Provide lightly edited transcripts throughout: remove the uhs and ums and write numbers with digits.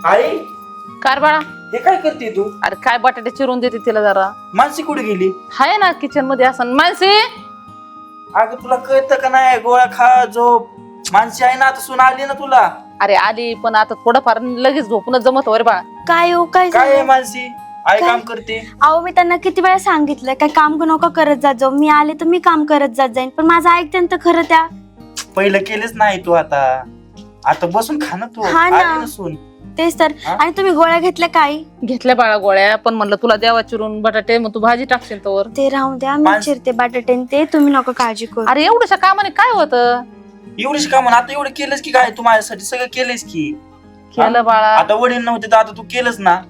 आई car बाळा हे काय करते तू? अरे काय बटाटे चिरून देते तिला जरा. मानसी कुठे गेली? हाय ना किचन मध्ये असं मानसी. अगं तुला कळतं का नाही? गोळ्या खा झोप. मानसी आहे ना, आता सून आली ना तुला. अरे आली पण आता थोडंफार लगेच झोपूनच जमत वर बाळा. काय हो काय काय आहे झालं? मानसी? आई काय? काम करते. अहो मी त्यांना किती वेळा सांगितलंय काय काम नका करत जात जाऊ, मी आले तर मी काम करत जात जाईन, पण माझं ऐकते तर खरं त्या. पहिलं केलंच नाही तू आता. आता बसून खा ना तू. हा ना. आली ना सून. तेच तर. हा? आणि तुम्ही गोळ्या घेतल्या काय? घेतल्या बाळा गोळ्या, पण म्हणलं तुला द्यावा चिरून बटाटे, मग तू भाजी टाकशील तर. ते राहून द्या, मी माणस- चिरते बटाटे आणि ते, तुम्ही नका काळजी करू. अरे एवढ्याशा कामाने काय होतं? एवढीच का म्हणून आता एवढं केलंस की काय? तू माझ्यासाठी सगळं केलंस की. केलं बाळा. आता वडील नव्हते तर आता तू केलंच ना.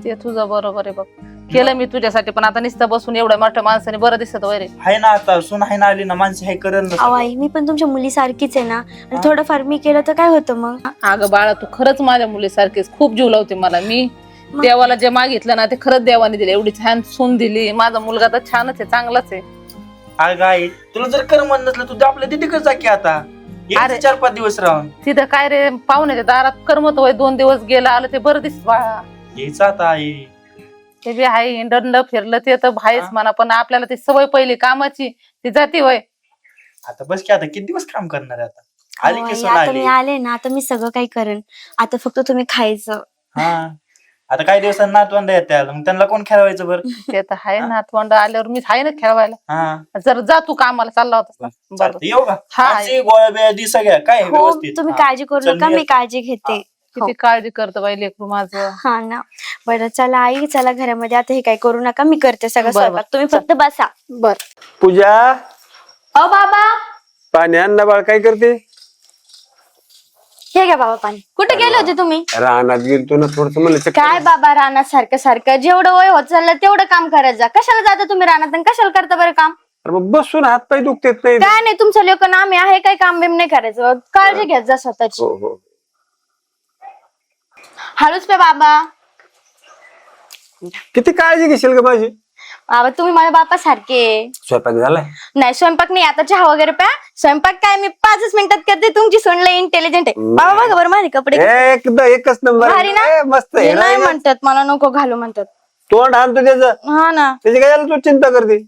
ते तुझं बरोबर आहे बघ. केलं मी तुझ्यासाठी, पण आता नुसतं बसून एवढ्या मोठ्या माणसाने बरं दिसत वैरे. आहे ना आता सून आहे ना, आली ना. मानसी आहे करेल ना अहो सगळं. आई, मी पण तुमच्या मुलीसारखीच आहे ना, आणि हा? थोडंफार मी केलं तर काय होतं मग? अगं बाळा तू खरंच माझ्या मुलीसारखीच खूप जीव लावते मला. मी मग? देवाला जे मागितलं ना ते खरंच देवाने दिले. एवढी छान सून दिली. माझा मुलगा तर छानच आहे, चांगलाच आहे. अगं आई, तुला जर करमत नसलं तू आपल्या तिथे जा की आता. अरे. 4-5 दिवस राहून तिथं काय रे, पाहुण्याच्या दारात करमत होय, 2 दिवस गेलं आलं ते बरं दिसत बाळा. यायचं आता आई. ते बी आहे हिंडलं फिरलं ते तर आहेच हा? म्हणा, पण आपल्याला ती सवय पहिली कामाची ती जाती होय. आता बस की, आता किती दिवस काम करणार आहे आता? आली अहो की आई, सून आता आली. मी आले ना, आता मी सगळं काही करेन. आता फक्त तुम्ही खायचं. हा. आता काही दिवसांनी नातवंड येतात, मग त्यांना कोण खेळवायचं बरं? ते तर आहे हा? नातवंड आल्यावर मी आहे ना खेळवायला. हा. जर जा तू कामाला चालला होता बरं. चालतंय, येऊ का? हा. आमची गोळ्या बिळ्या दी सगळ्या काय हो, व्यवस्थित. तुम्ही हा. काळजी करू चल, नका, मी मी येतो. काळजी घेते. किती काळजी करतो बाई लेकरू माझं. हा ना. बरं चला आई, चला घरामध्ये, आता हे काय करू नका, मी करते सगळं बरं, स्वयंपाक, तुम्ही फक्त बसा. बर. पूजा, अ बाबा, पाणी आण ना बाळ. काय करते? हे घ्या बाबा पाणी. कुठे गेले होते तुम्ही? रानात गेलतो ना थोडस म्हणलं चक्कर. काय बाबा, रानात सारखं सारखं जेवढं वय होत चाललं तेवढं काम करत जा. कशाला जाता तुम्ही रानात आणि कशाला करता बरं काम? अरे मग बसून हात पाय दुखतेत नाही. काय नाही, तुमचं लोक नामे आहे, काही काम बिम नाही करायचं, काळजी घेत जा स्वतःची. हो हो. हळूच पे बाबा. किती काळजी घेशील ग माझी? बाबा तुम्ही माझ्या बापा सारखे. स्वयंपाक झालाय? नाही स्वयंपाक नाही, आता चहा वगैरे प्या. स्वयंपाक काय मी 5 मिनिटात करते, तुमची सोनला इंटेलिजंट आहे. बाबा बघा बरं माझे कपडे एकच नंबर. भारी ना? ए, मस्त आहे. हे नाही म्हणतात, मला नको घालू म्हणतात. तोंड आणतो त्याचं. हा ना. त्याची काय झालं तू चिंता करते?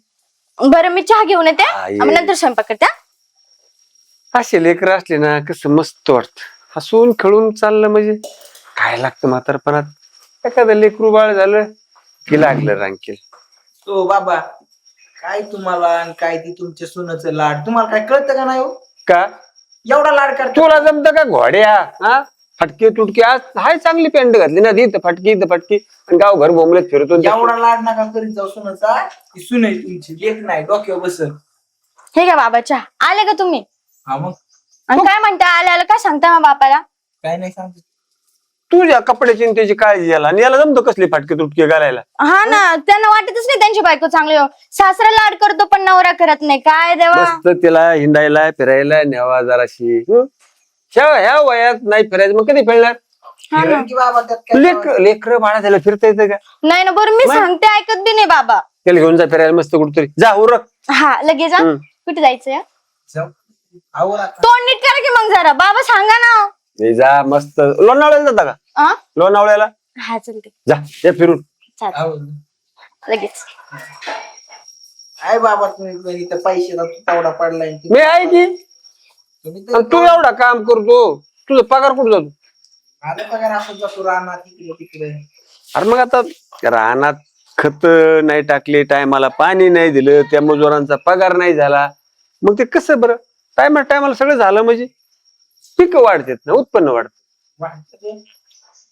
बरं मी चहा घेऊन येते, आई. मग नंतर स्वयंपाक करते. हा? असे लेकर असले ना कसं मस्त वाटत. हसून खेळून चाललं म्हणजे काय लागतं म्हातारपणात. एखादं लेकरू बाळ झालं की लागलं रांकेल. तो बाबा, काय तुम्हाला आणि काय ती तुमच्या सुनाचं लाड, तुम्हाला काय कळतं का नाही हो? का एवढा लाड करतो. तुला जमतं का घोड्या? हा, फटके तुटके. आज हाय चांगली पॅन्ट घातली ना, ती फटकी फटकी आणि गावभर बोंबलत फिरतो. एवढा लाड नका करीत जाऊ सुनाचा. ती सुन आहे तुमची, लेक नाही, डोक्यावर बसल. हे घ्या बाबा चहा. आले का तुम्ही? हा मग आणि काय म्हणता, आल्या काय सांगता मग बापाला? काय नाही सांगतो. तुझ्या कपड्याची आणि त्याची काळजी याला, आणि याला जमतो कसली फटके तुटके घालायला? हा ना, त्यांना वाटतच नाही त्यांची बायको चांगली हो. सासरा लाड करतो पण नवरा करत नाही. काय देवा. मस्त तिला हिंडायला फिरायला न्यावा जराशी. ह्या वयात नाही फिरायचं मग कधी फिरणार? हा ना. फिरण की बाबा, त्यात काय लेकर बाळा त्याला फिरता येतं का? नाही ना, बरं मी सांगते, ऐकत बी नाही बाबा. त्याला घेऊन जा फिरायला मस्त कुठतरी. जा उरक. हा लगेच. हम्म. कुठे जायचंय? जाऊ. आवर आता. तोंड नीट करा की मग जरा. बाबा सांगा ना. ए, जा मस्त. लोणावळ्याला जाता का? आ? लोणावळ्याला हा चलते. जा, ये फिरून. चालेल आवर. लगेच. आहे बाबा, तुम्ही इथं पैसे तेवढा पडलाय. मी आहे की. तुम्ही आणि तू एवढा काम करतो, तुझा पगार कुठं जातो? आता पगार असं जातो राहणार तिकडे तिकडे. अरे मग आता रानात खत नाही टाकले, टायमाला पाणी नाही दिलं, त्या मजुरांचा पगार नाही झाला, मग ते कसं बरं? टायमाला सगळं झालं म्हणजे पीक वाढतात ना, उत्पन्न वाढत.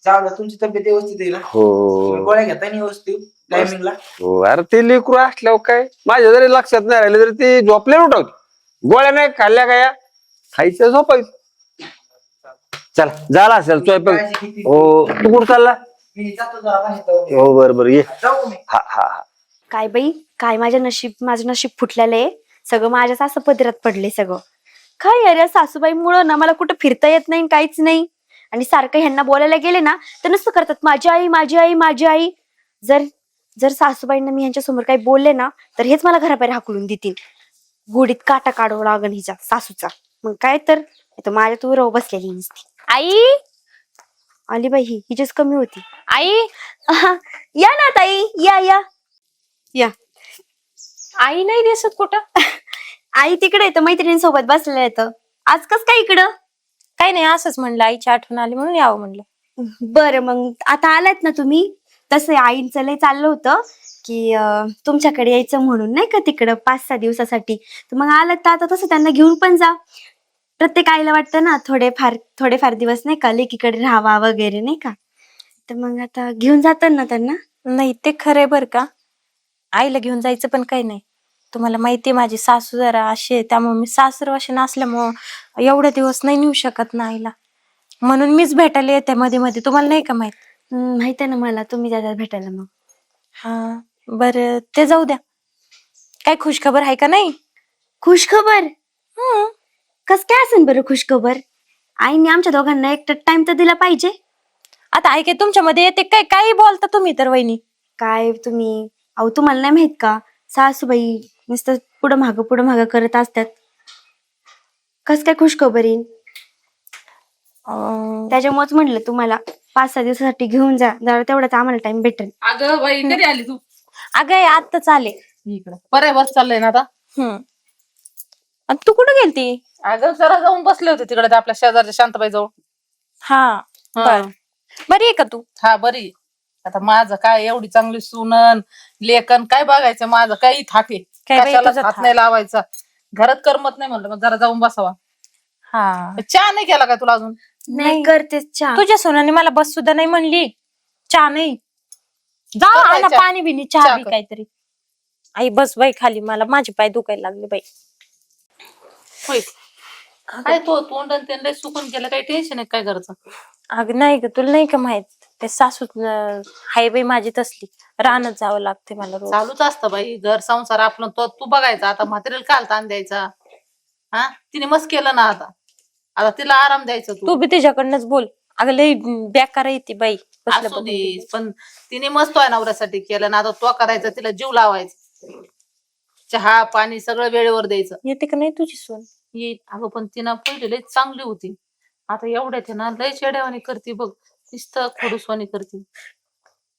जाऊ द्या, तुमची तब्येत व्यवस्थित आहे ना? हो तुम्ही गोळ्या घेताय ना व्यवस्थित टायमिंगला? हो. अरे ते लेकरू असल्यावर काय, माझ्या जरी लक्षात नाही राहिलं तरी ते झोपले उठवत. गोळ्या नाही खाल्ल्या काय, खायचं झोपायचं. चला झाला असेल स्वयंपाक. काळजी किती? हो. तू कुठं चालला? मी जातो जरा बाहेर जाऊन. हो बरं ये. जाऊ मी. हा हा हा. काय बाई, काय माझं नशीब फुटलेलं आहे. सगळं माझ्याच असं पदरात पडले सगळं. काय अरे, सासूबाईमुळं ना मला कुठं फिरता येत नाही, काहीच नाही. आणि सारखं ह्यांना बोलायला गेले ना तर नुसतं करतात माझी आई माझी आई माझी आई. जर जर सासूबाईंना मी ह्यांच्या समोर काही बोलले ना तर हेच मला घराबाहेर हाकलून देतील. गुडीत काटा काढावं लागन हिच्या सासूचा. मग काय तर माझ्या तू राहू बसलेली नसती. आई आली बाई हिचीच कमी होती. आई या ना ताई, या. आई नाही दिसत कुठं. आई तिकडे येतं, मैत्रिणींसोबत बसलेलं येतं. आज कस काय इकडं? काही नाही, असंच म्हणलं आईची आठवण आली म्हणून यावं म्हणलं. बरं, मग आता आलात ना तुम्ही. तसं आईंचं लय चाललं होतं की तुमच्याकडे यायचं म्हणून, नाही का, तिकडं 5-6 दिवसासाठी. तर मग आलात तर आता तसं त्यांना घेऊन पण जा. प्रत्येक आईला वाटतं ना थोडेफार दिवस, नाही का, लेकीकडे राहावा वगैरे, नाही का. तर मग आता घेऊन जातात ना त्यांना. नाही ते खरंय बर का, आईला घेऊन जायचं पण काही नाही. तुम्हाला माहितीये माझी सासू जरा अशी आहे, त्यामुळे मी सासरवाशी नसल्यामुळं एवढे दिवस नाही नेऊ शकत ना आईला. म्हणून मीच भेटायला येते मध्ये मध्ये. तुम्हाला नाही का माहित? माहित आहे ना मला, तुम्ही जातात भेटायला. मग हा बरं, ते जाऊ द्या. काय खुशखबर आहे का नाही? खुशखबर? कस काय असेल बरं खुशखबर? आईने आमच्या दोघांना एक टाइम तर दिला पाहिजे. आता आई काय तुमच्यामध्ये येते काय? काही बोलता तुम्ही तर वहिनी. काय तुम्ही, अहो तुम्हाला नाही माहित का, सासूबाई नुसतं पुढं मागं करत असतात. कस काय खुशखबर येईन? त्याच्यामुळेच म्हणलं तुम्हाला 5-6 दिवसासाठी घेऊन जा, जरा तेवढाच आम्हाला टाइम भेटेल. अगं बाई, कधी आली तू अगं आई आत्ताच आले. इकडं? बरं बस चाललंय ना आता. आणि तू कुठं गेलती? अगं जरा जाऊन बसले होते तिकडे आपल्या शेजारच्या शांताबाई जवळ. हा बर. बरी आहे का तू? हा बरी. आता माझं काय, एवढी चांगली सुनन लेकन, काय बघायचं, माझं काही थाटे. काय बाई कशालाच तुझं हात थाट. नाही लावायचा. घरात करमत नाही म्हणलं, मग जरा जाऊन बसावा. हा चहा नाही केला काय तुला अजून? नाही करतेच चहा. तुझ्या सोनाने मला बस सुद्धा नाही म्हणली. चहा नाही. जा कर बाई आणा चहा. पाणी बिनी, चहा चहा बी कर. काहीतरी. आई बस बाई खाली, मला माझे पाय दुखायला लागले बाई. होय. काय तो तोंड आणि त्यांना सुकून गेलं, काही टेन्शन आहे काय घरचं? अगं नाही ग, तुला नाही का माहित, ते सासू हाय बाई माझी तसली, रानात जावं लागते मला रोज. चालूच असतं बाई, घर संसार आपलं तो तू बघायचा. आता म्हातारीला काल ताण द्यायचा? हा, तिने मस्त केलं ना. आता तिला आराम द्यायचा तू तू. बी तिच्याकडनंच बोल. अगं लई बेकार येते बाई. कसलं असू बघून दे, गेली. पण तिने मस्त आहे नवऱ्यासाठी केलं ना. आता तो करायचा, तिला जीव लावायचा. चहा पाणी सगळं वेळेवर द्यायचं. येते का नाही तुझी सोन? येईल. अगं पण तिनं पहिले लय चांगली होती, आता एवढ्यात आहे ना लय चेड्यावानी करते बघ. नुसतं खडूसवानी करते.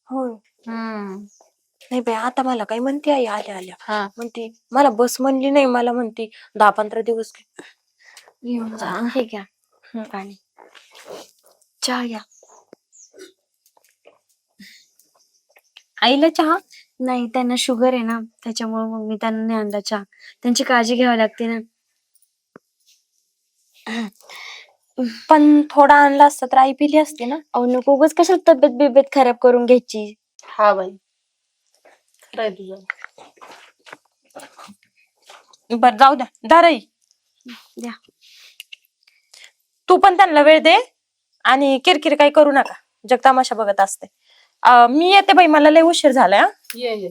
होय. हम्म. नाही बाई, आता मला काय म्हणते आई आल्या आल्या, हा. म्हणते मला बस म्हणली नाही, मला म्हणते 10-15 दिवस घेऊन जा. हे घ्या पाणी, चहा घ्या. आईला चहा. नाही, त्यांना शुगर आहे ना, त्याच्यामुळे मग मी त्यांना नाही आणला चहा. त्यांची काळजी घ्यावी लागते ना. पण थोडा आणला असता तर आई पिली असते ना. अहो नको, उगाच कशाला तब्येत बिब्येत खराब करून घ्यायची. हा बाई, खरंय तुझं. बर जाऊ द्या, दाराई द्या. तू पण त्यांना वेळ दे आणि किरकिर काही करू नका, जग तमाशा बघत असते. मी येते बाई, मला लय उशीर झालाय. हा, ये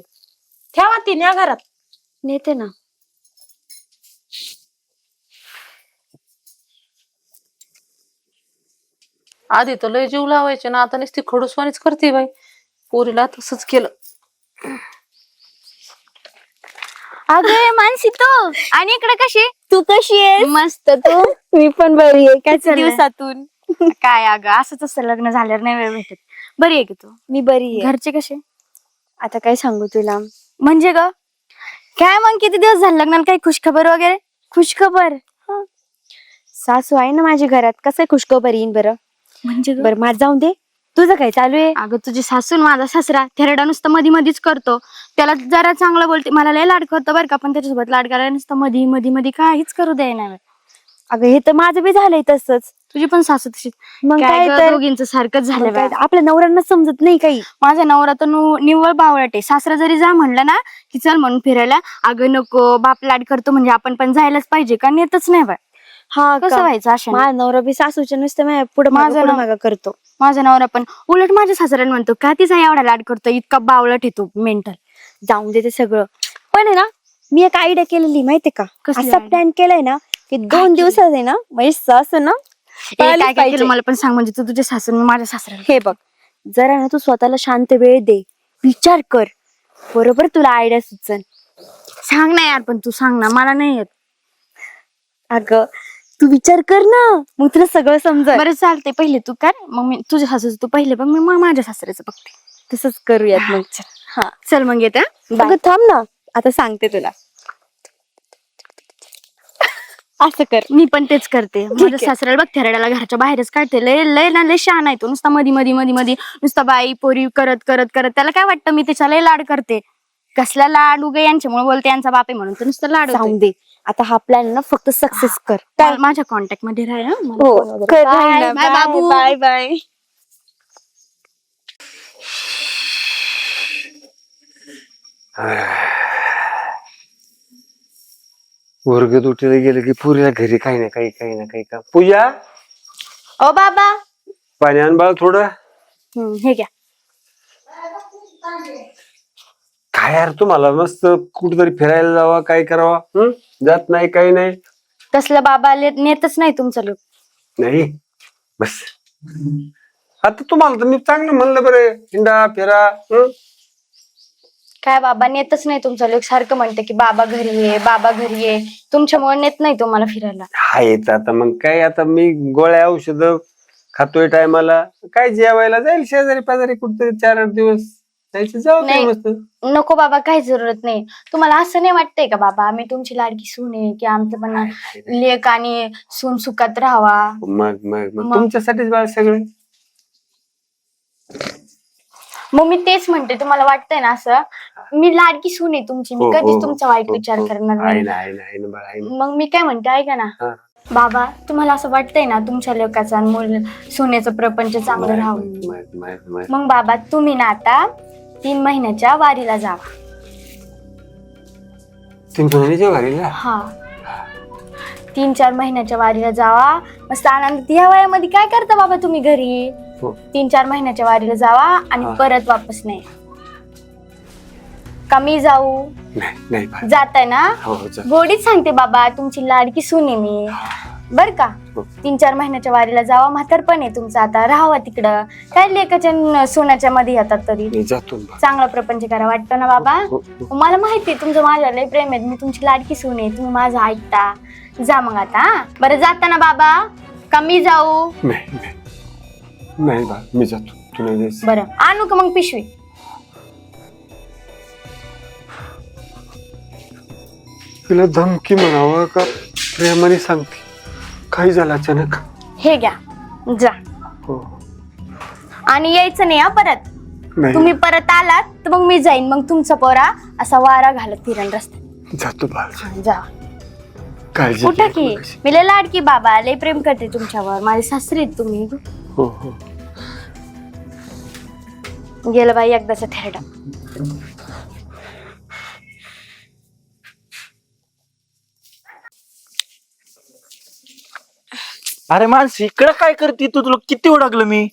ठेवा ती न्या घरात. नेते ना. आधी तर लय जीव लावायचे ना, आता नुसती खडूसवानीच करते बाई. पोरीला तसंच केलं. अगं मानसी, तू आणि इकडे कशी? तू कशी आहे? मस्त. तू? मी पण बरी आहे. काय चाललंय? दिवसातून काय अगं, असंच असतं, लग्न झाल्यावर नाही वेळ भेटत. बरी आहे की तू? मी बरी आहे. घरचे कसे? आता काय सांगू तुला, म्हणजे ग काय, मग किती दिवस झाले लग्नाला, काही खुशखबर वगैरे? खुशखबर? सासू आहे ना माझी घरात, कसं खुशखबर येईन बरं? म्हणजे बरं, माझ जाऊन दे, तुझं काय चालू आहे? अगं तुझी सासू माझा सासरा थेरडा नुसतं मधीच करतो. त्याला जरा चांगलं बोलते, मला लय लाड करतो बरं का, पण त्याच्यासोबत लाड करायला नुसतं मध्ये काहीच करू दे ना. अगं हे तर माझं बी झालंय तसंच. तुझी पण सासू तशी. मग काय तर दोघींचं सारखंच झालं. आपल्या नवऱ्यांना समजत नाही काही. माझा नवरा तर निव्वळ बावळट आहे. सासरा जरी जा म्हणलं ना की चल म्हणून फिरायला, अगं नको, बाप लाड करतो म्हणजे आपण पण जायलाच पाहिजे का, नेतच नाही बाय. हा, कसं व्हायचं अशा? माझा नवरा बी सासूच्या नुसतं पुढे मागं करतो. माझा नवरा पण उलट माझ्या सासऱ्याला म्हणतो का तिचा एवढा लाड करतो, इतका बावळट येतो मेंटल. जाऊन देते सगळं. पण आहे ना, मी एक आयडिया केलेली माहितीये का, असा प्लॅन केलाय ना की 2 दिवसात आहे ना माझी सासू ना काय केलं मला पण सांग. म्हणजे तू तुझ्या सासू, मी माझ्या सासऱ्याला. हे बघ, जरा ना तू स्वतःला शांत वेळ दे, विचार कर, बरोबर तुला आयडिया सुचन. सांग ना यार, पण तू सांग ना, मला नाही येत. अगं तू विचार कर ना, मग तुला सगळं समजेल. बरं चालते, पहिले तू कर, मग मी तुझ्या सासूचं तू पहिले बघ, मी मग माझ्या सासऱ्याचं बघते. तसंच करूयात मग. हा चल मग येते. अगं थांब ना, आता सांगते तुला. असं कर, मी पण तेच करते. माझ्या सासऱ्याला बघ, थेरड्याला घराच्या बाहेरच काढते. लय लय ना लय शहाणा आहे तो, नुसता मधी मधी मधी मधी नुसता बाई पोरी करत करत करत. त्याला काय वाटतं मी त्याच्या लय लाड करते? कसला लाड उगे यांच्यामुळे बोलते, यांचा बाप आहे म्हणून तर नुसतं लाड दे. आता हा प्लॅन ना फक्त सक्सेस कर. काय माझ्या कॉन्टॅक्ट मध्ये राहा. बाय बाय बाबू, बाय बाय. वर्ग उठले गेले की पुरीला घरी काही ना काही का. पूजा, ओ बाबा, पाणी आण बाळ थोडं. हे घ्या. काय यार, तुम्हाला मस्त कुठेतरी फिरायला जावा, काय करावा, जात नाही काही नाही. तसलं बाबा नेतच नाही तुमचं लोक. नाही बस. आता तुम्हाला तर मी चांगलं म्हणलं बरं, हिंडा फिरा. काय बाबा नेतच नाही तुमचं लोक. सारखं म्हणते की बाबा घरी ये, बाबा घरी ये. तुमच्यामुळे नेत नाही तुम्हाला फिरायला. हा येत आता मग काय, आता मी गोळ्या औषध खातोय टायमाला. काय जेवायला जाईल शेजारी पाजारी कुठतरी 4-8 दिवस जायचं, जाऊ नाही. मस्त. नको बाबा, काही जरूरत नाही. तुम्हाला असं नाही वाटतंय का बाबा, आम्ही तुमची लाडकी सून आहे, की आमचं पण लेक आणि सून सुखात राहावा. मग मग मग तुमच्यासाठीच बाळ सगळं. मग मी तेच म्हणते, तुम्हाला वाटतंय ना असं, मी लाडकी सून आहे तुमची, मी कधीच तुमचा वाईट विचार करणार नाही. मग मी काय म्हणते ऐका ना बाबा, तुम्हाला असं वाटतंय ना तुमच्या लोकांचा मूल सुनेचं प्रपंच चांगलं राहावं. मग बाबा तुम्ही ना आता 3 महिन्याच्या वारीला जावा. 3 महिन्याच्या वारीला? हा, 3-4 महिन्याच्या वारीला जावा. मस्त आनंद. या वयामध्ये काय करता बाबा तुम्ही घरी? 3-4 महिन्याच्या वारीला जावा आणि परत वापस नाही. कमी जाऊ जाताय ना? गोडीच सांगते बाबा, तुमची लाडकी सून आहे मी, बर का. 3-4 महिन्याच्या वारीला जावा. म्हातारपण आहे तुमचं आता, राहावा तिकडं. काय लेकाच्या सोन्याच्या मध्ये येतात तरी चांगला प्रपंच करा. वाटतं ना बाबा? मला माहिती तुमचं माझ्या लय प्रेम आहे, मी तुमची लाडकी सून आहे, तुम्ही माझं ऐकता. जा मग आता. बरं जाता ना बाबा? कमी जाऊ? नाही बा, मी जातो. बरं आणू का मग पिशवी? तिला धमकी म्हणावं का प्रेमाने सांगते? काही झालं अचानक? हे घ्या, जा. आणि यायचं नाही हा परत. तुम्ही परत आलात तर मग मी जाईन. मग तुमचा पोरा असा वारा घालत फिरण रस्त्यात. जातो बाळ. जा. काळजी कुठं की मी लय लाडकी बाबा, लय प्रेम करते तुमच्यावर. माझे सासरे आहेत तुम्ही. हो हो. गेलं बाई एकदाच थेरडा. अरे माणसी, इकडं काय करते तू? तुला किती ओळखलं मी.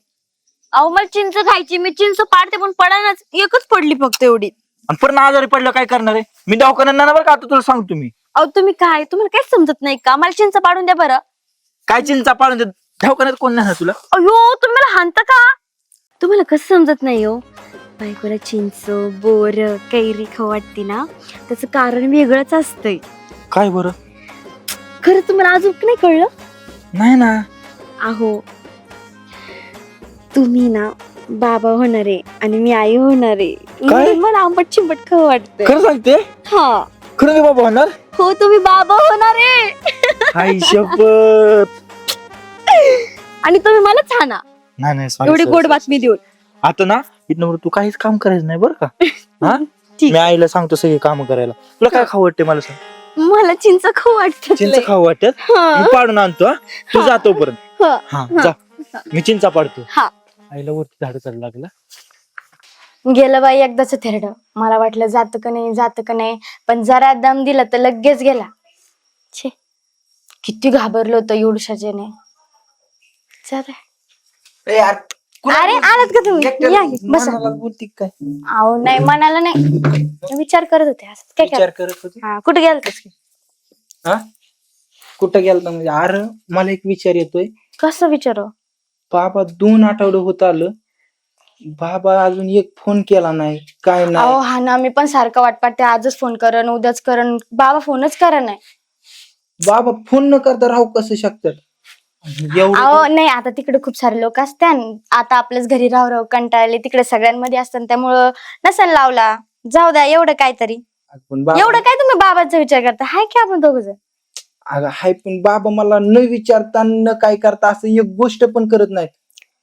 अहो मला चिंच खायची, मी चिंच पाडते पण पडायलाच एकच पडली फक्त एवढी. आणि पण आजारी पडलं काय करणार आहे? मी दवाखान्यात नाही बरं का, आता तुला सांगतो मी. अहो तुम्ही काय, तुम्हाला काय समजत नाही का? मला चिंच पाडून द्या बरं. काय चिंचा पाडून देत? दवाखान्यात कोण नाही तुला? अयो तुम्ही मला हाणता का? तुम्हाला कसं समजत नाही हो? बायकोला चिंच, बोर, कैरी खाऊ वाटते ना, त्याचं कारण वेगळंच असतंय. काय बरं? खरं तुम्हाला अजून नाही कळलं? नाही ना. अहो तुम्ही ना बाबा होणार आहे आणि मी आई होणार आहे. म्हणून मला आंबट चिंबट खाऊ वाटतं. खरं सांगते? हा. खरं मी बाबा होणार? हो, तुम्ही बाबा होणार आहे. आई शपथ. आणि तुम्ही मला छाना नाही नाही, एवढी गोड बातमी देऊन. आता ना इथनं तू काहीच काम करायचं नाही बरं का. हा, मी आईला सांगतो सगळी काम करायला. तुला काय खाऊ वाटते मला सांग? मला चिंच खाऊ वाटत. चिंच खाऊ वाटत? मी पाडून आणतो. हा, तू जातो पर्यंत. हा जा, मी चिंचा पाडतो. आईला वरती झाड चढ लागला. गेलं बाई एकदाच थेरड. मला वाटलं जात का नाही, पण जरा दम दिला तर लगेच गेला. छे, किती घाबरलो होतो एवढ्याने. अरे आलात का तुम्ही? या बसा. काय अहो नाही, मनाला नाही, विचार करत होते. असं काय विचार करत होती? कुठे गेलतस? कुठं गेलता म्हणजे? अरे मला एक विचार येतोय. कसं विचार? बाबा 2 आठवडे होत आलं, बाबा अजून एक फोन केला नाही, काय अहो नाही. हा ना, मी पण सारखं वाट पाहते. आजच फोन करन, उद्याच करन, बाबा फोनच करा नाही. बाबा फोन न करता राहू कसं शकतात अहो एवढं नाही, आता तिकडे खूप सारे लोक असतात, आता आपल्याच घरी राहू राहू कंटाळले, तिकडे सगळ्यांमध्ये असतात, त्यामुळं नसेल लावला. जाऊ द्या, एवढं काय तरी, पण बाबा एवढं काय तुम्ही बाबाचा विचार करता, हाय की आपण दोघ जण. अगं हाय, पण बाबा मला न विचारता न काय करता असं एक गोष्ट पण करत नाहीत.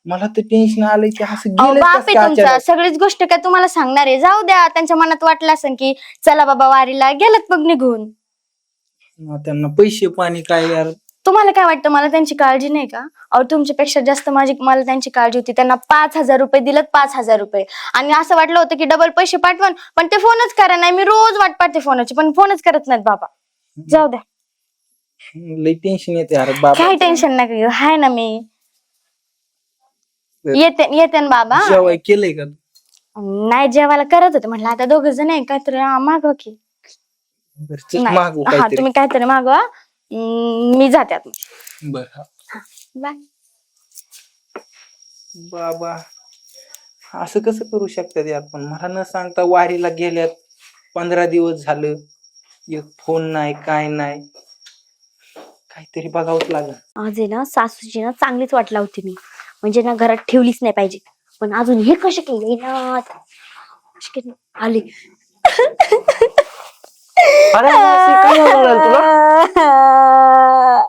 मला तर टेन्शन आलंय की असं गेलं बाप आहे तुमचा, सगळीच गोष्ट काय तुम्हाला सांगणार आहे. जाऊ द्या, त्यांच्या मनात वाटलं असेल की चला बाबा वारीला, गेलत मग निघून. त्यांना पैसे पाणी काय यार. तुम्हाला काय वाटतं मला त्यांची काळजी नाही का? अहो तुमच्यापेक्षा जास्त मला त्यांची काळजी होती. त्यांना 5,000 रुपये दिलेत, 5,000 रुपये, आणि असं वाटलं होतं की डबल पैसे पाठवण, पण ते फोनच करा नाही. मी रोज वाट पाहते फोनाची, पण फोनच करत नाहीत बाबा. जाऊ द्या, लई टेन्शन येते यार बाबा. काय टेन्शन नका घेऊ, हाय ना मी. येते ना बाबा. जेवाय केलंय का? नाही, जेवायला करत होते, म्हटलं आता दोघ जण आहे, काहीतरी मागवा की. बरं, चल नाही. मागवू हा, काहीतरी. तुम्ही काहीतरी मागवा, मी जाते आता. बरं. बाय. बाबा असं कसं करू शकतात यार, पण मला न सांगता वारीला गेल्यात. 15 दिवस झालं, एक फोन नाही काय नाही. काहीतरी बघावंच लागलं. आज आहे ना सासूची ना चांगलीच वाट लावते मी, म्हणजे ना घरात ठेवलीच नाही पाहिजे. पण अजून हे कसे केले ना, कसे केले? आले. अरे काय झालं तुला?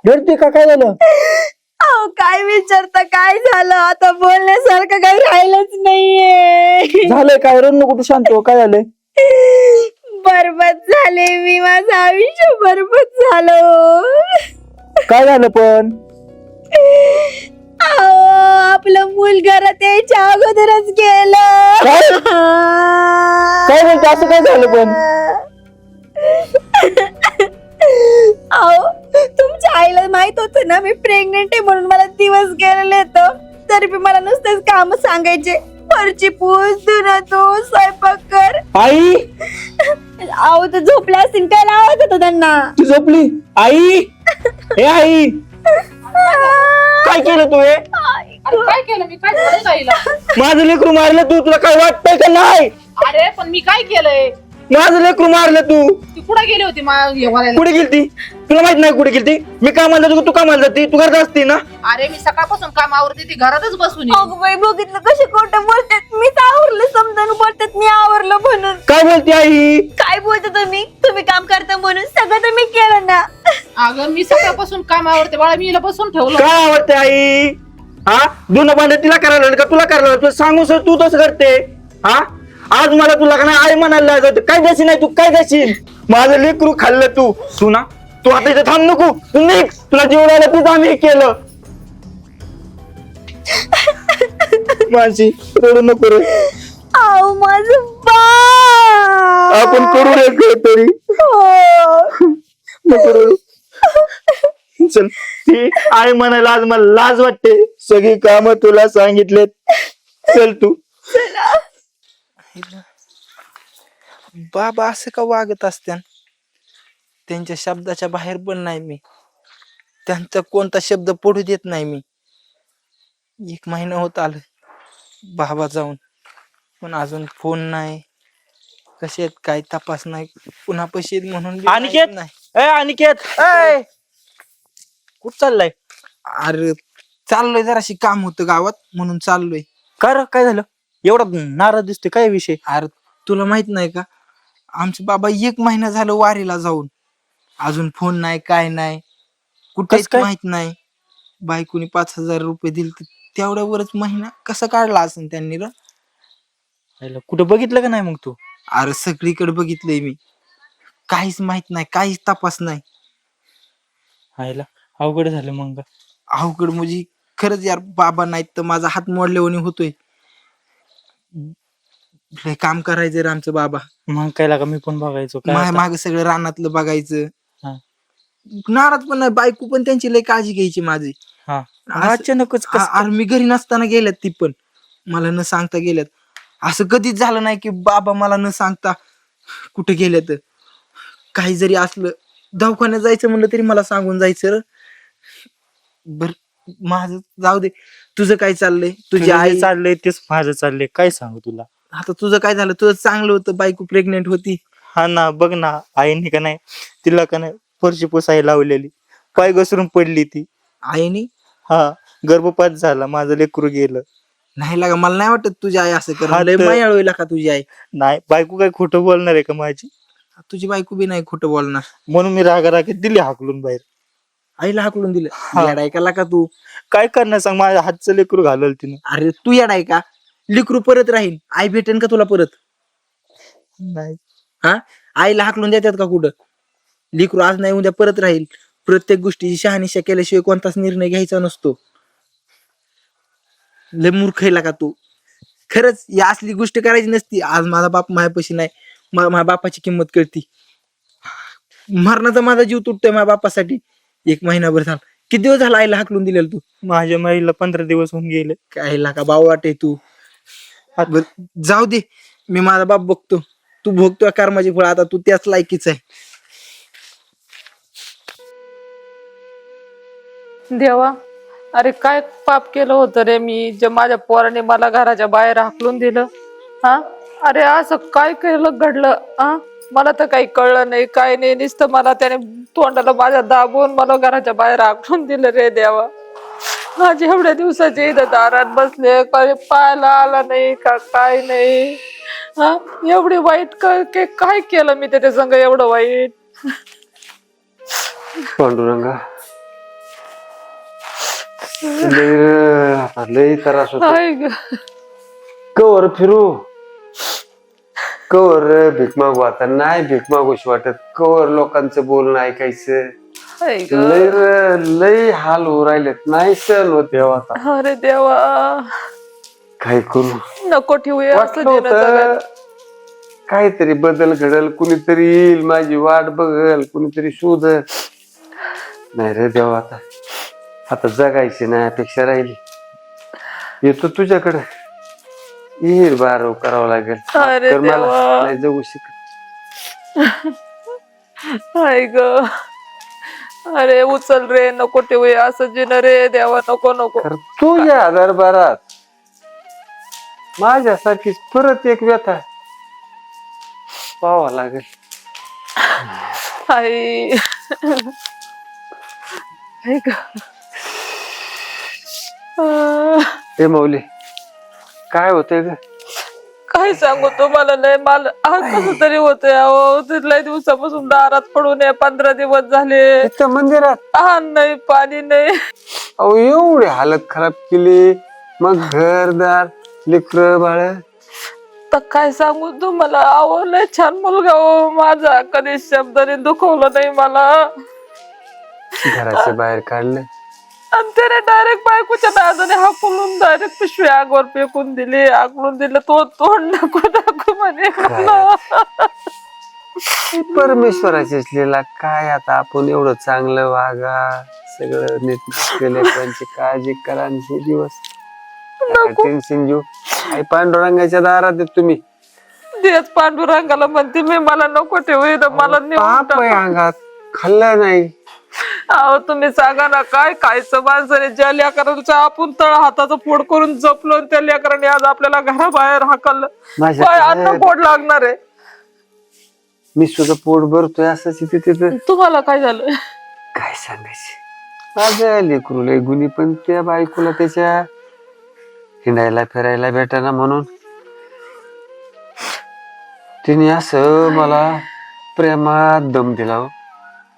रडते का? काय झालं? अहो काय विचारता, काय झालं? आता बोलण्यासारखं काही राहिलंच नाहीये. झालंय काय? रड नको, तू शांत हो. काय झालंय? बरबाद झाले मी, माझं आयुष्य बरबाद झालं. काय झालं पण? अहो आपलं मूल घरात यायच्या अगोदरच गेलं. काय बोलतो? असं काय झालं पण? अहो तुमच्या आईला माहित होतं ना मी प्रेग्नेंट आहे म्हणून, मला दिवस गेलेले तर तरी बी मला नुसतेच काम सांगायचे, फरची पूस, धुणं धु, स्वयंपाक कर. आई अहो तर झोपल्या असतील, काय लावत होतं त्यांना? तू झोपली? आई, हे आई, काय केलं तू? हे अरे काय केलं मी? काय झालं ताईला? माझं लेकरू मारलं तू. तुला काय वाटतंय का नाही? अरे पण मी काय केलंय? माझं लेकरू मारलं तू. ती कुठे गेली होती वाऱ्याला? कुठे गेलती? तुला माहित नाही कुठे गेलती? मी कामाला जातो, तू कामाला जाते, तू करत असते ना. अरे मी सकाळपासून काम आवरते, ती घरातच बसून आहे. अगं बाई, बघितलं कसे खोटं बोलतात. मीच आवरलं समजावून बोलतात, मी आवरलं म्हणून. काय बोलते आई? काय बोलता तुम्ही काम करता म्हणून? सगळं तर मी केलं ना. अगं मी सकाळपासून काम आवरते बाळा, मी हिला बसून ठेवलं. काय आवडते आई? हा, दोन भांडे तिला करायला लागलं का तुला करायला लागलं? तुला सांगू सर, तू तसं करते. हा, आज मला तुला का नाही आई म्हणायला लागत. काय देशील नाही तू? काय देशील? माझं लेकरू खाल्लं तू. सुना, तू आता इथे थांब नको, तू निघ. तुला जीवन आलं तुझं आम्ही हे केलं. माझी रडू नको रे. अहो माझं बा, आपण करू रे काहीतरी. नको रडू. चल, ती आई म्हणायला आज मला लाज वाटते. सगळी काम तुला सांगितलेत. चल तू. बाबा असं का वागत असत्यान? त्यांच्या शब्दाच्या बाहेर पण नाही मी. त्यांचा कोणता शब्द पडू देत नाही मी. 1 महिना होत आलं बाबा जाऊन, पण अजून फोन नाही. कसे आहेत काय तपास नाही. पुन्हा पैसे म्हणून बी अनिकेत? नाही. ए अनिकेत, ए कुठं चाललाय? अरे चाललोय, जराशी काम होतं गावात म्हणून चाललोय. काय झालं? एवढा नाराज दिसते, काय विषय? अरे तुला माहित नाही का, आमचे बाबा 1 महिना झालं वारीला जाऊन, अजून फोन नाही काय नाही, कुठेच कसं काय? माहित नाही. बायकोनी 5,000 रुपये दिले, तेवढ्यावरच महिना कसा काढला असेल त्यांनी रे? आईला कुठं बघितलं का नाही मग तू? अरे सगळीकडे बघितलंय मी, काहीच माहित नाही, काहीच तपास नाही. आईला अवघड झालं मग. अवघड म्हणजे खरंच यार, बाबा नाहीत तर माझा हात मोडल्यावानी होतोय. लय काम करायचं रे आमचं बाबा. मग काय लागा, मी पण बघायचो काय माग आता? माग सगळं रानातलं बघायचं. हा. नाराज पण नाही, बायको पण त्यांची लय काळजी घ्यायची माझी. हा, असं- अचानकच कसं काय? अरे मी घरी नसताना गेल्यात ती पण, मला न सांगता गेल्यात. असं कधीच झालं नाही की बाबा मला न सांगता कुठे गेल्यात. काही जरी असलं, दवाखान्यात जायचं म्हणलं तरी मला सांगून जायचं रे. बर, माझं जाऊ दे. तुझं काय चाललंय? तुझी तुझं जे आई, चाललंय तेच माझं चाललंय, काय सांगू तुला? आता तुझं काय झालं? तुझं चांगलं होतं, बायको प्रेग्नेंट होती. हा ना, बघ ना, आईने का नाही तिला का नाही फरशी पुसायला लावलेली, पाय घसरून पडली ती. आईने हा, गर्भपात झाला, माझं लेकरू गेलं. नाही लागा, मला नाही वाटत तुझी आई असं हा कर. लय तर- मायाळू का तुझी आई. नाही, बायको काय खोटं बोलणार आहे का माझी? तुझी बायको बी नाही खोटं बोलणार. म्हणून मी रागारागीत दिली हाकलून बाहेर. आईला हाकलून दिलं. हा. येडाय का लाका तू? काय करणार सांग, माझ्या हातचं लेकरू घालवलं तिनं. अरे तू येडाय का? लिकरू परत राहील, आई भेटेन का तुला परत? नाही, हा, आईला हाकलून देतात का कुठं? लिकरू आज नाही उद्या परत राहील. प्रत्येक गोष्टीची शहानिशा केल्याशिवाय कोणताच निर्णय घ्यायचा नसतो. लय मूर्ख आहे का तू? खरंच या असली गोष्ट करायची नसती. आज माझा बाप माझ्यापाशी नाही, माझ्या बापाची किंमत कळती. मरणाचा माझा जीव तुटतोय माझ्या बापासाठी. 1 महिनाभर झाला. किती दिवस झाला आईला हाकलून दिलेलं तू? माझ्या माईला 15 दिवस होऊन गेले. काय का बाव वाटे तू. बरं, जाऊ दे, मी माझा बाप बघतो. तू भोगतोय कर्माची फळ, आता तू त्याच लायकीच आहे. देवा, अरे काय पाप केलं होतं रे मी, जे माझ्या पोराने मला घराच्या बाहेर हाकलून दिलं. हा, अरे असं काय केलं घडलं? हा, मला तर काही कळलं नाही, काय नाही. नुसतं मला त्याने तोंडाला माझ्या दाबून मला घराच्या बाहेर हाकलून दिलं रे देवा. माझे एवढ्या दिवसाचे इथं दारात बसले, काही पाहायला आला नाही का काय नाही. हा, एवढी वाईट काय केलं मी त्याच्या संग एवढं वाईट? पांडुरंगा, लय त्रास होतो. हाय ग. कवर फिरू, कवर भीक मागू. आता नाही भीक मागूशी वाटत. कवर लोकांचं बोलणं ऐकायचं. हाय ग. लय हाल होऊ राहिलेत, नाही सहन होते आता. अरे देवा, काय करू? नको ठेवूया असं वाटलं दिलं जगात. होतं काहीतरी बदल घडल, कुणीतरी येईल, माझी वाट बघल, कुणीतरी शोधल. नाही रे देवा, आता जगायची नाही अपेक्षा राहिली. येतो तुझ्याकडे, येईल बारव करावं लागेल. अरे तर मला देवा. नाही जगू शकत. हाय ग. अरे उचल रे, नको ठेवूया असं जिन रे देवा, नको नको. तर तुझ्या दरबारात माझ्यासारखीच परत एक व्यथा पाहावं लागेल. हाय. हाय ग. हे मौली, काय होतंय ग? काय सांगू तुम्हाला, नाही मला कसं तरी होतंय. अहो, तिथल्या दिवसापासून दारात पडून 15 दिवस झाले. इथं मंदिरात अन्न नाही, पाणी नाही. अहो एवढी हालत खराब केली, मग घरदार, लेकर बाळ. तर काय सांगू तुम्हाला, अहो लय छान मुलगा हो माझा, कधी शब्दाने दुखवलं नाही मला. घराच्या बाहेर काढलं, आणि त्याने डायरेक्ट बायकोच्या नादाने हाकलून डायरेक्ट पिशवी आगवर फेकून दिली, आकलून दिलं. तो तोंड नको म्हणे मला. परमेश्वराचीच लीला. काय आता आपण एवढं चांगलं वागा, सगळं नीट लेकरांची काळजी करा. आणि हे दिवस टेन्शन घेऊ. आई पांडुरंगाच्या दारात आहेत तुम्ही. तेच पांडुरंगाला म्हणते मी, मला नको ठेवू इथं, मला नेऊन पाप आहे टाका. अंगात, खाल्लं नाही. अहो तुम्ही सांगा ना, काय खायचं माणसाने? ज्या लेकरांचं आपण तळ हाताचं फोड करून जपलो, आणि त्या लेकरांनी आज आपल्याला घराबाहेर हाकललं. काय अन्न गोड लागणार आहे? मी सुद्धा पोट भरतोय असंच इथे तिथं. तुम्हाला काय झालं? काय सांगायचे, माझ्या लेकरू लय गुणी, पण त्या बायकोला त्याच्या हिंडायला फिरायला भेटाना म्हणून तिने असं मला प्रेमात दम दिला. हो,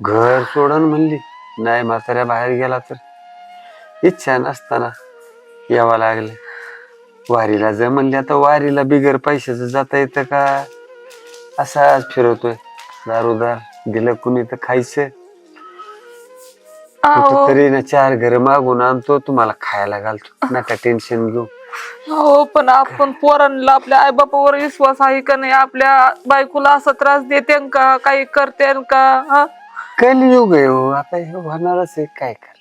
घर सोडून म्हणली. नाही, म्हाताऱ्या बाहेर गेला तर इच्छा नसताना यावं लागलं. वारीला जर म्हणली, आता वारीला बिगर पैशाचं जाता येतं का? असाच फिरवतोय दारोदार. दिलं कुणी तर खायचं, तरी ना 4 घर मागून आणतो, तुम्हाला खायला घालतो. नका टेन्शन घेऊ. हो, पण आपण पोरांना आपल्या आई बापावर विश्वास आहे का नाही? आपल्या बायकोला असा त्रास देते का, काही करते का? कलियुग आहे हो, आता हे होणारच आहे, काय करणार.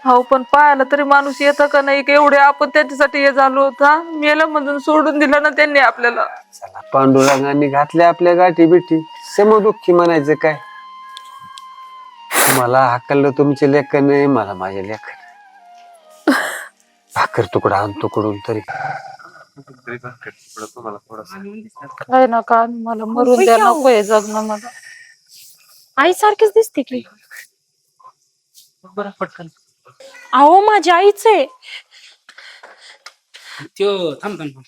हो, पण पाहायला तरी माणूस येतं का नाही? एवढे आपण त्याच्यासाठी हे झालो होता, मेलं म्हणून सोडून दिलं ना त्यांनी आपल्याला. चला, पांडुरंगांनी घातल्या आपल्या गाठी बिठी, समदुःखी म्हणायचं काय? मला हाकललं तुमचे लेखन, मला माझे लेखन. भाकर तुकडा आणतो कडून तरी. काय ना का मला मरून द्या, नको हे जगणं मला. आई सारखीच दिसते की. बरं पटकन. अहो माझी आईच आहे. त्यो थांब थांब थांब.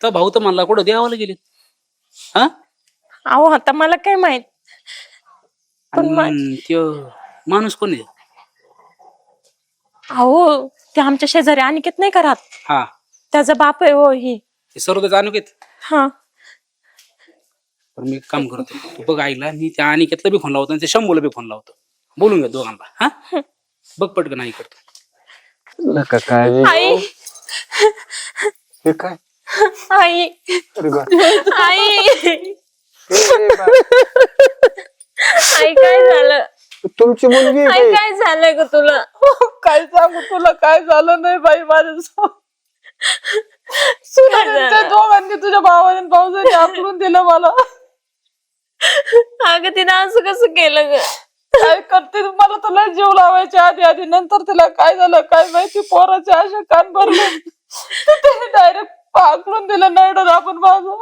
तर भाऊ तर म्हणला कुठं देवाला गेले. हा अहो आता मला काय माहित. पण आणि त्यो माणूस कोण आहे? अहो ते आमच्या शेजारी अनिकेत नाही का राहत, हा त्याचा बाप आहे हो ही. ते सर्व तर जाणू घेत. हा पण मी एक काम करतो, तू बघ आईला, मी त्या अनिकेतला बी फोन लावतो आणि त्या शंभूला बी फोन लावतो, बोलून घ्या दोघांना. हा बघ पटकन आई करतो. नका काय आई हे काय आई अरे बा. आई हे बा. आई काय झालं? तुमची मुलगी आहे आई बाई. काय झालंय ग तुला? काय सांगू तुला, काय झालं नाही बाई माझ्या. त्या दोघांनी तुझ्या भावाने भाऊजाने आकलून दिलं मला. अगं तिने असं कसं केलं ग? काय करते, मला तुला जीव लावायच्या आधी आधी, नंतर तिला काय झालं काय माहिती, पोराचे असे कान भरले, डायरेक्ट आकलून दिलं. नाही आपण माझं.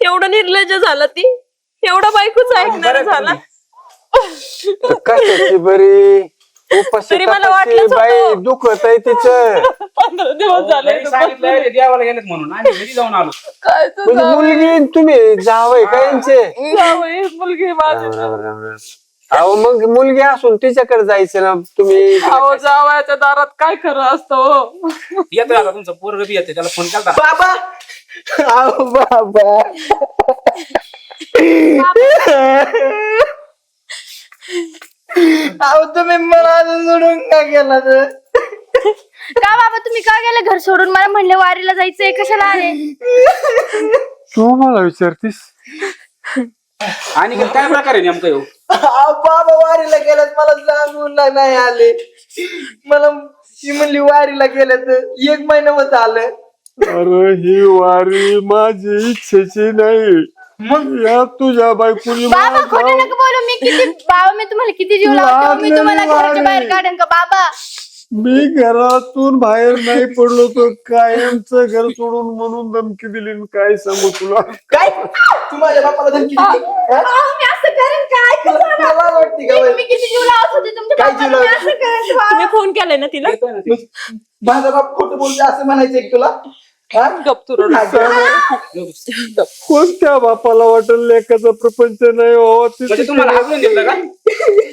एवढं निर्लज्ज झाला ती, एवढा बायकोच ऐकणार झाला. कशाची बरी उपाशी तरी मला तापाशी वाटलंच होतं. बाई दुखत आहे तिचं. 15 दिवस झाले. घरी सांगितलं ते देवाला गेलेत म्हणून आणि घरी जाऊन आलो. काय म्हणजे मुलगी आणि तुम्ही जावय का यांचे? जावई मुलगी माझी. राम राम राम राम. अहो मग मुलगी असून तिच्याकडे जायचं ना तुम्ही. अहो जावयाच्या दारात काय खरं असतं हो. येतो आता तुमचं पोरग बी येते, त्याला फोन केला. बाबा अहो बाबा अहो तुम्ही मला अजून सोडून का गेला तर? का बाबा तुम्ही का गेले घर सोडून? मला म्हणले वारीला जायचंय, कशाला आले? तू मला विचारतीस? आणि काय प्रकार आहे नेमकं येऊ? अहो बाबा वारीला गेल्यात, मला सांगून नाही आले. मला ती म्हणली वारीला गेल्या तर 1 महिना होत आलं. अरे ही वारी माझी इच्छेची नाही, मग या तुझ्या बायकोनी बाबा खोटं नका बोलू. मी किती बाबा, मी तुम्हाला किती जीव लावतो. मी तुम्हाला घराच्या बाहेर काढेन का बाबा? मी घरातून बाहेर नाही पडलो तर कायमचं घर सोडून म्हणून धमकी दिली न काय सांगू तुला. काय तू माझ्या बापाला धमकी दिली? हा? मी असं करेन काय? तुला लाज वाटते का बाई? मी किती जीव लावत होते तुमच्या काय जीव बापाला. मी लावत? असं करायचं बाबा. तुम्ही फोन केलाय ना तिला? येतोय ना ते. माझा बाप खोटं बोलते असं म्हणायचं एक तुला? हा? गप तू रडू. कोणत्या बापाला वाटेल लेखाचा प्रपंच नाही हो म्हणजे तुम्हाला हाकलून दिलं का?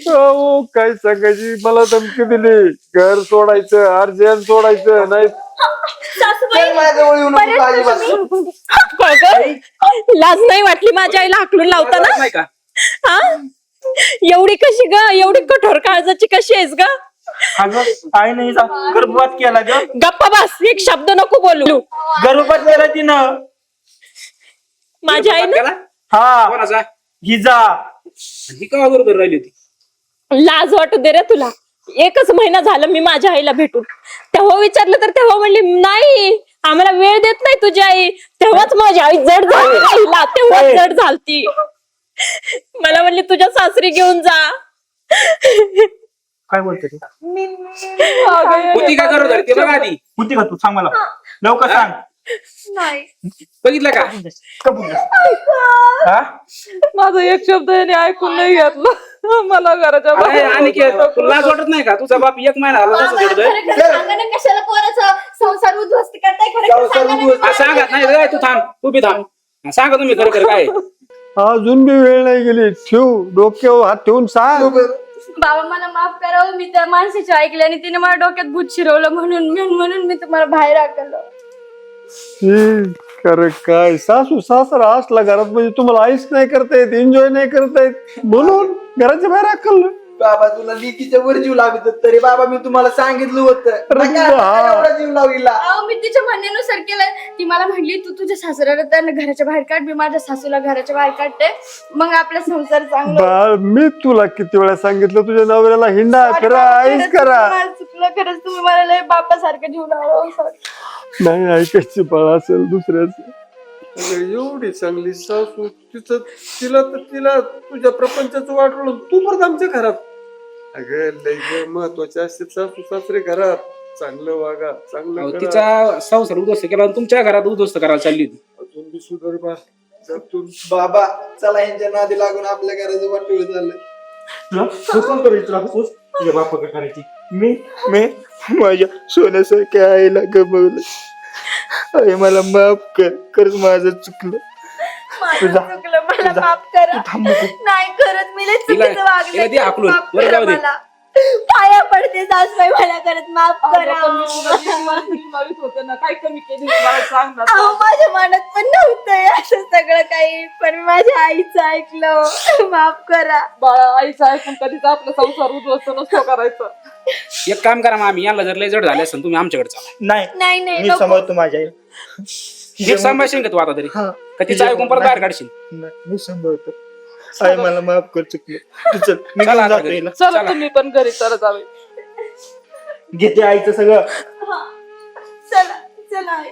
हो काय सांगायची, मला धमकी दिली घर सोडायचं, अर्जंट सोडायचं नाही. सासूबाई, चल माझ्याजवळ येऊ नको बरेच तू अजिबात. लाज नाही वाटली माझ्या आईला हाकलून लावताना? नाही का? हा एवढी कशी ग? एवढी कठोर काळजाची कशी आहेस ग? अगं आईने हिचा गर्भपात केला ग. गप्पा बस, एक शब्द नको बोलू. गर्भपात केला तिनं. माझ्या आईने केला? हा कोणाचा? हिजा. आणि ही का बरोबर राहिली होती? लाज वाटू दे रे तुला. 1च महिना झालं मी माझ्या आईला भेटून. तेव्हा विचारलं तर तेव्हा म्हणली नाही, आम्हाला वेळ देत नाही तुझी आई. तेव्हाच माझी आई जड झाली आईला, तेव्हाच जड झालती. मला म्हणली तुझ्या सासरी घेऊन जा. काय बोलते ती? होती का गरोदर ते बघा आधी. होती का तू? सांग मला लवकर सांग. बघितलं का? हा माझा एक शब्द याने ऐकून नाही घेतलं. मला घराच्या अरे बाहेर आणि तुला लाज वाटत नाही का? तुझा बाप 1 महिना आला तसं बाबा, घडतंय. खरं खरं सांगा ना, कशाला पोराचा संसार उद्ध्वस्त करताय? खरं खरं सांगा ना. सांगत नाही रे, तू थांब, तू बी थांब. सांगा तुम्ही खरं खरं काय आहे. अजून बी वेळ नाही गेली. ठेव डोक्यावर हात ठेवून सांग. बाबा मला माफ करावं, मी त्या माणसाची ऐकलं आणि तिने मला डोक्यात भूत शिरवलं, म्हणून मी तुम्हाला बाहेर हाकललं. खरं काय सासू सासरा असला घरात म्हणजे तुम्हाला आईस नाही करता येत, एन्जॉय नाही करता येत, म्हणून घराच्या बाहेर हाकललं. बाबा तुला लेकीच्या वर जीव लावित तरी बाबा मी तुम्हाला सांगितलं होतं. नका एवढा जीव लावीला. अहो मी तिच्या म्हणण्यानुसार केलं. ती मला म्हणली तू तुझ्या सासऱ्याला त्यांना घराच्या बाहेर काढ, मी माझ्या सासूला घराच्या बाहेर काढते, मग आपला संसार चांगला. बाळ मी तुला किती वेळा सांगितलं तुझ्या नवऱ्याला हिंडा फिरा आईस करा. मला चुकलं, खरंच तुम्ही मला लय बापासारखं जीव लावला. नाही ऐकायची बाळ असेल दुसऱ्याच. एवढी चांगली सासू तिला तुझ्या प्रपंचाचं वाटलं, तू परत आमच्या घरात. अगं लय महत्वाचे असते सासू सासरे घरात. चांगलं वागा, चांगलं करा. तिचा संसार उद्ध्वस्त केला आणि तुमच्या घरात उद्ध्वस्त करायला चालली होती. अजून बी सुधार बा. बाबा चला यांच्या नादी लागून आपल्या घराचं वाटोळ झालं. तुला कोण करायची तुला खुश तुझ्या बापाकडे करायची मी माझ्या सोन्यासारख्या आईला गमवलं. आई मला माफ कर माझं चुकलं. माझं चुकलं, मला माफ करा. नाही करत मी लय हिला- चुकीचं वागले. हिला दे हाकलून. माफ वर करा जाऊ दे. मला. पाया पडते सासूबाई, मला करत माफ करा. मावित होतं ना, काय कमी केली मला सांग ना. अहो माझ्या मनात पण नव्हतं असं सगळं काही, पण मी माझ्या आईचं ऐकलं. माफ करा. बाळा, आईचं ऐकून कधीच आपला संसार उद्ध्वस्त नसतो करायचा. एक काम करा मामी, यांना जर लय जड झाले असेल तुम्ही आमच्याकडे चला. नाही नाही नाही मी नको. सांभाळतो माझ्या आईला. एक सांभाळशील का तू आता तरी हा. का तिचं ऐकून परत बाहेर काढशील? नाही, मी सांभाळतो. आई मला माफ कर, चुकलं. तू चल मी चला घेऊन आता जातो घरी. हिला. चला तुम्ही पण घरी चला जावे. घेते आईचं सगळं. चला चला आई.